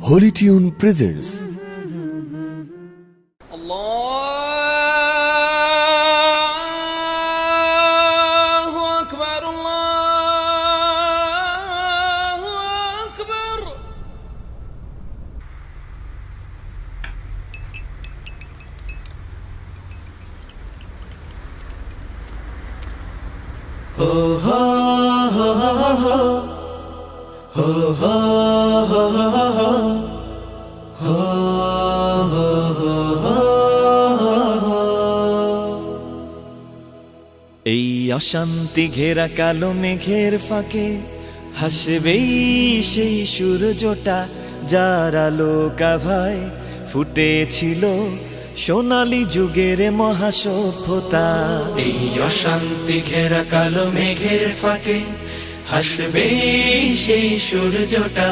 Holy Tune presents ho ho ho ho ho ho ho ho ho এই অশান্তি ঘেরা কালো মেঘের ফাঁকে হাসবেই সেই সূর্যটা যার আলো কাভায় ফুটেছিল সোনালী যুগের মহাসভ্যতা। এই অশান্তি ঘেরা কালো মেঘের ফাঁকে হাসবে সেই সূর্যটা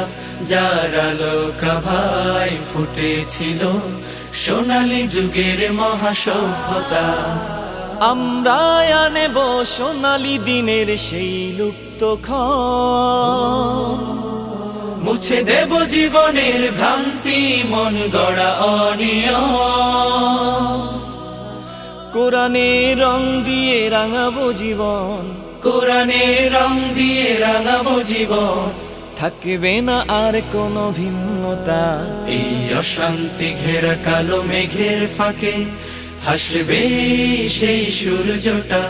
যার আলো কাভায় ফুটেছিল সোনালী যুগের মহাসভ্যতা। আমরা আনেব সোনালী দিনের সেই লুপ্ত ক্ষণ, মুছে দেব জীবনের ভ্রান্তি মন গড়া অনিয়ম। কোরআনের রং দিয়ে রাঙাবো জীবন, কোরআনের রং দিয়ে রাঙাবো জীবন, থাকবে না আর কোনো ভিন্নতা। এই অশান্তি ঘেরা কালো মেঘের ফাঁকে হাসবে সেই সূর্যটা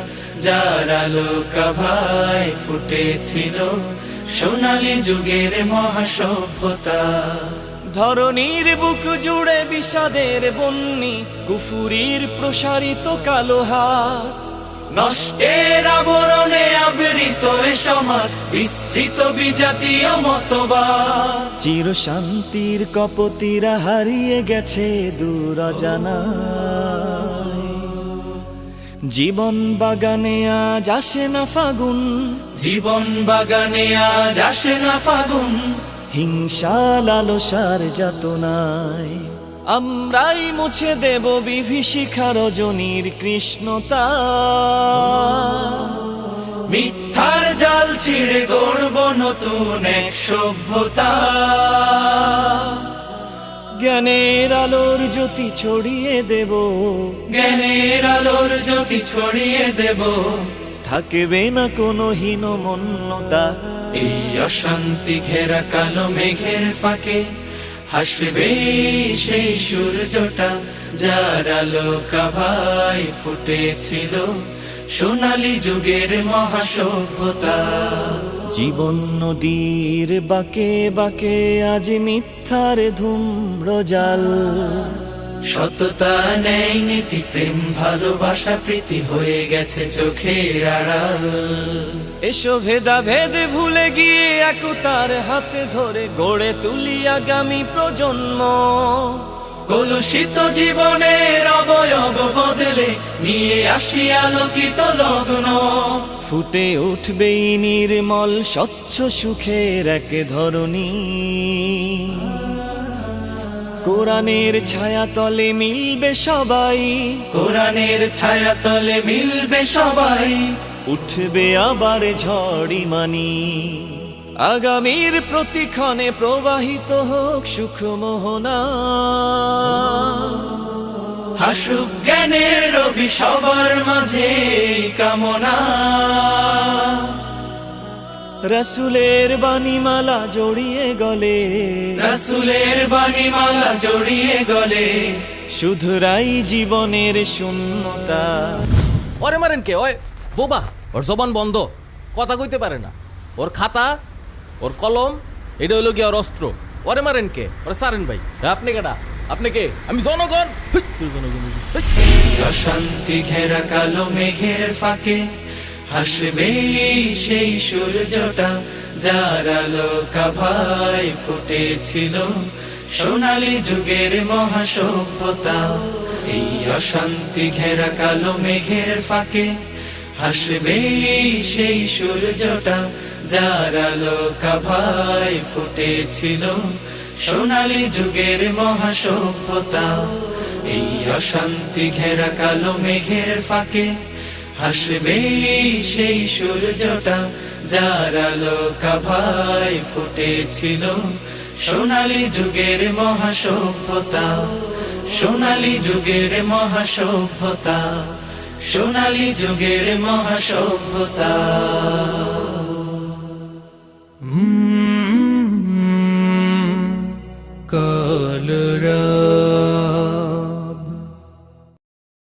যার আলো কাভায় ফুটেছিল সোনালী যুগের মহাসভ্যতা। ধরণীর বুক জুড়ে বিষাদের বন্যি, কুফুরির প্রসারিত কালো হাত, নষ্টের আবরণে আবৃত এ সমাজ, বিস্তৃত বিজাতীয় মতবাদ। চির শান্তির কপতিরা হারিয়ে গেছে দূর অজানায়। জীবন বাগানে আজ আসে না ফাগুন, জীবন বাগানে আজ আসে না ফাগুন, হিংসা লালসার যাতনায়। আমরাই মুছে দেব বিভীষিকা রজনীর কৃষ্ণতা, মিথ্যার জাল ছিঁড়ে গড়ব নতুন এক সভ্যতা। জ্ঞানের আলোর জ্যোতি ছড়িয়ে দেব, জ্ঞানের আলোর জ্যোতি ছড়িয়ে দেব, থাকবে না কোনো হীনমন্যতা। এই অশান্তি ঘেরা কালো মেঘের ফাঁকে হাসবে সেই সূর্যটা যার আলো কাভায় ফুটেছিল সোনালী যুগের মহাসভ্যতা। জীবন নদীর বাঁকে বাঁকে আজ মিথ্যার ধূম্রজাল, সততা নেই নীতি প্রেম ভালোবাসা প্রীতি হয়ে গেছে চোখের আড়াল। এসো ভেদাভেদ ভুলে গিয়ে একতার হাতে ধরে গড়ে তুলি আগামী প্রজন্ম। কলুষিত জীবনের অবয়ব বদলে নিয়ে আসি আলোকিত লগ্ন, ফুটে উঠবে নির্মল স্বচ্ছ সুখের এক ধরনী। কোরআনের ছায়া তলে মিলবে সবাই, কোরআনের ছায়া তলে মিলবে সবাই, উঠবে আবার ঝড়ি মানি। আগামীর প্রতিক্ষণে প্রবাহিত হোক সুখ মোহনা, হাসুক জ্ঞানের রবি সবার মাঝে কামনা। রাসূলের বাণীমালা জড়িয়ে গলে, রাসূলের বাণীমালা জড়িয়ে গলে, শুধরাই জীবনের শূন্যতা। ওরে মারেন কে? ওই বোবা, ওর জবান বন্ধ, কথা কইতে পারে না। ওর খাতা, ওর কলম, এটা হইলো কি ওর অস্ত্র। ওরে মারেন কে? ওরে সারেন ভাই। আপনি কেডা? আপনি কে? আমি জনগণ। জনগণ। অশান্তি ঘেরা কালো মেঘের ফাঁকে হাসবে সেই সূর্যটা যার আলো কাভায় ফুটেছিল সোনালী যুগের মহাসভ্যতা। এই অশান্তি ঘেরা কালো মেঘের ফাঁকে হাসবে সেই সূর্যটা যার আলো কাভায় ফুটেছিল সোনালী যুগের মহাসভ্যতা। এই অশান্তি ঘেরা কালো মেঘের ফাঁকে হাসবে সেই সূর্যটা যার আলো কাভায় ফুটেছিল সোনালী যুগের মহাসভ্যতা, সোনালী যুগের মহাসভ্যতা, সোনালী যুগের মহাসভ্যতা। কলরা